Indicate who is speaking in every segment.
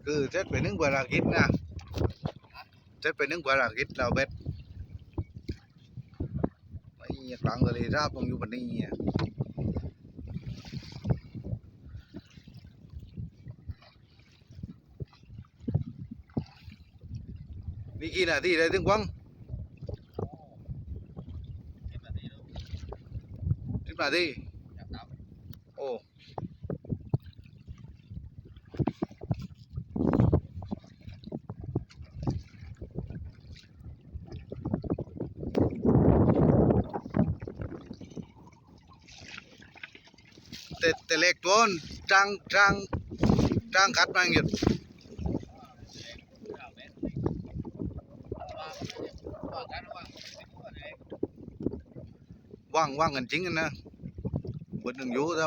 Speaker 1: คือเซตไปนึงภารกิจนะเซตไปนึงภารกิจเราเบ็ดไอ้กลางทะเลราบตรงอยู่บนนี้นี่กี่นาทีได้ถึงกวาง10 นาทีโอ้แต่เล็กตัวจ้างกัดมาอย่างเงี้ยว่างกันจริงกันนะบนหนึ่งอยู่แต่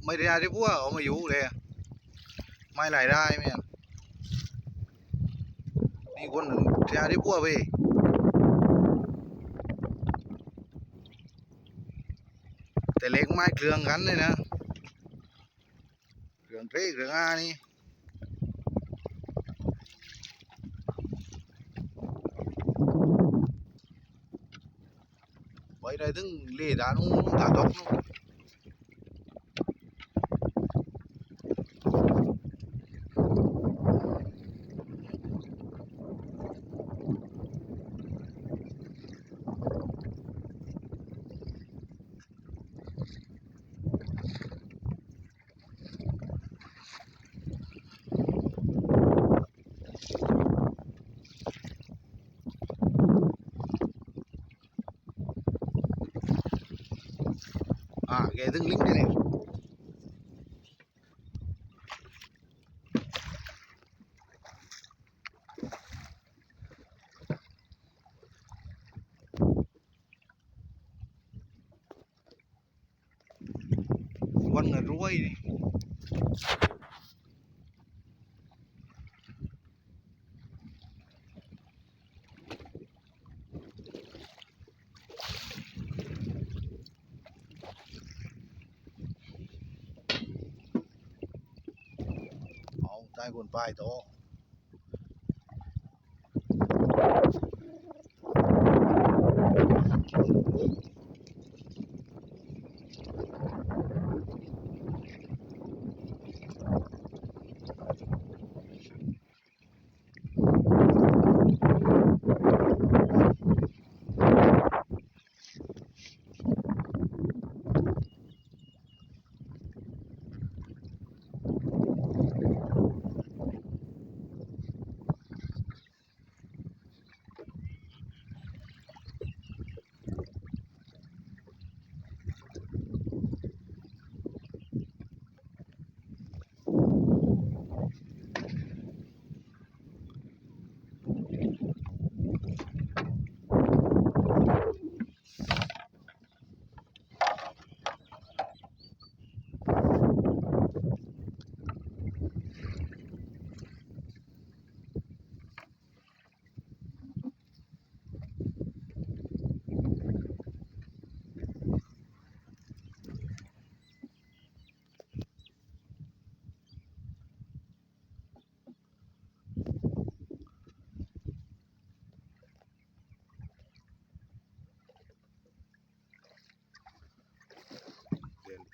Speaker 1: ไม่ได้ที่พวกเอามาอยู่เลยไม่รายได้ไหมนี่คนหนึ่งที่พวกไปแต่เล็กไม้เครื่องกันเลยนะเครื่องเทเครื่องอานี่ไปได้ถึงเลี้ยดานุ่งตาตกนู่นแกถึงลิงก์เลยวันเงินรวยเอาใต้คนป้ายโต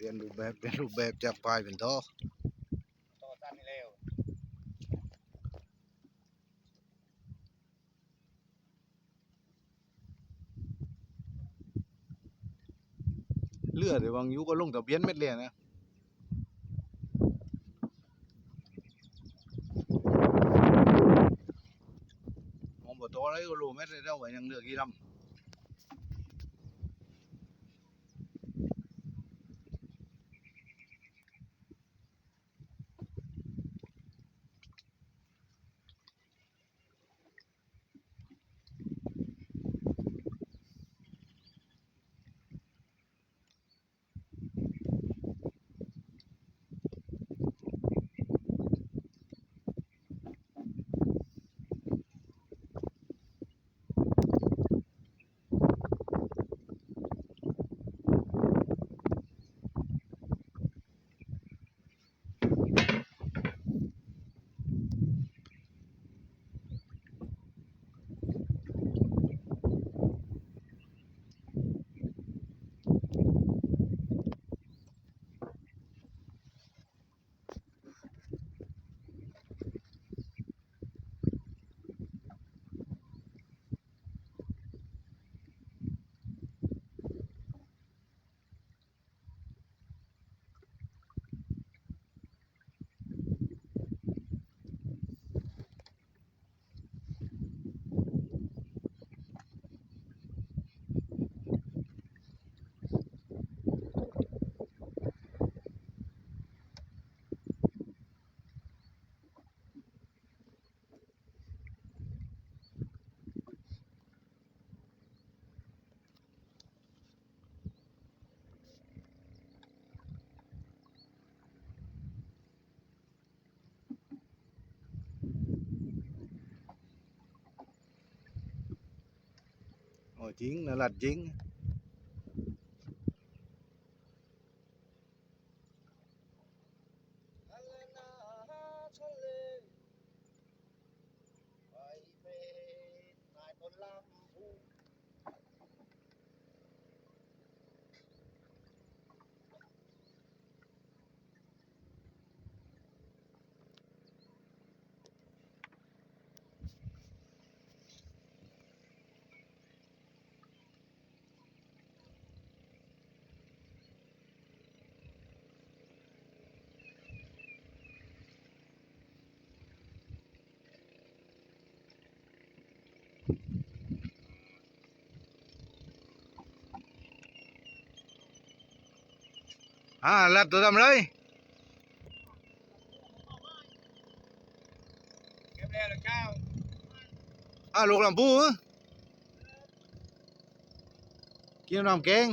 Speaker 1: เปลี่ยนรูปแบบจากปลายเป็นท่อสั้นเร็วเลือดเดี๋ยวบางยุก็ลงทะเบียนเม็ดเลยนะมองบ่โตอะไรก็รู้เม็ดเลยเท่าไหร่ยังเลือกกี่ลำ จริงนะหลัดจริงหลัดตัวทำไร
Speaker 2: เก็บแล้วเจ้า
Speaker 1: ลูกลำพูกินน้ำแกง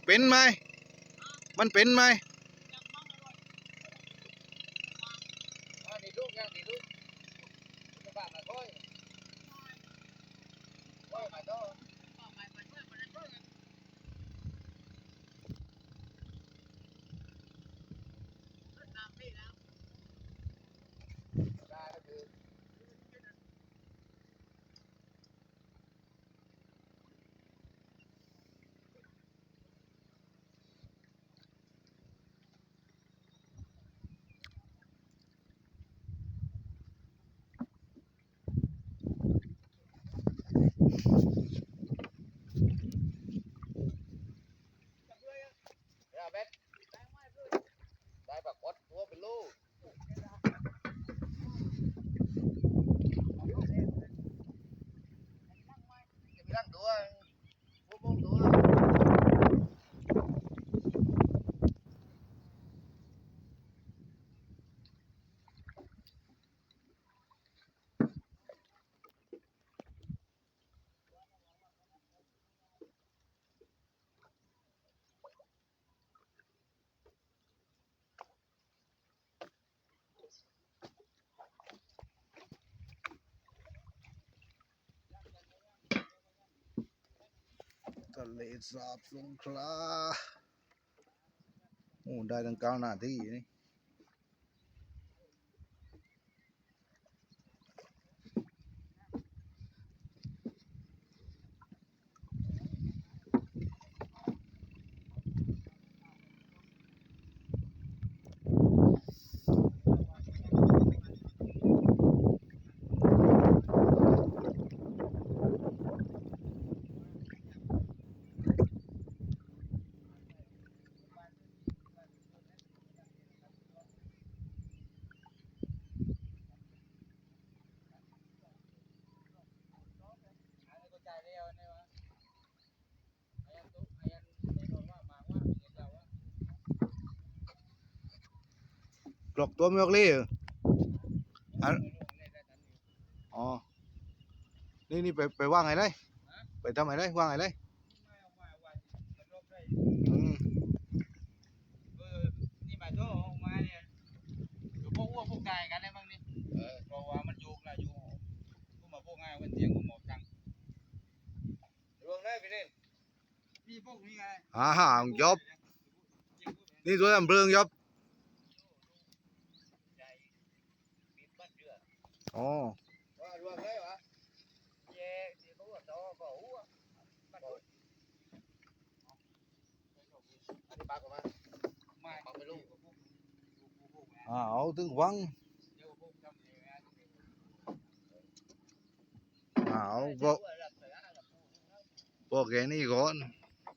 Speaker 1: เป็นไหมมันเป็นไหม
Speaker 2: ดีลูกยังดีลูกจะบ้ามาค่อยมาต่อได้ก็คือเบ็ดได้ปรากฏตัวเป็นลูกจะมีร่างตัวพวกตัว
Speaker 1: ทะเลสาบสงขลาโอ้ได้ตั้ง9 นาทีนี่กรอกตัวไม่ออกเลยเหรออ๋อนี่ไปว่างไงได้ไปทำไงได้ว่างไงได้อืม
Speaker 2: นี่มาโจ้มาเนี่ยอยู่พวกอ้วกพวกใจกันได้บ้างนี่เพราะว่ามันโยกนะโยกพวกมาพวกง่ายวันเตียงพวกหมอบจังรวมได้ไปเล่นนี่พวกนี้ไง
Speaker 1: ยอบนี่ตัวทำเรื่องยอบอ๋อ
Speaker 2: รวมได้หรอเย่ที่เขาว่าโตก็หัวอันนี้ปากออกมาไม่ปากไม่รู้
Speaker 1: เอาถึงวังเอาบอกแกนี่ก่อน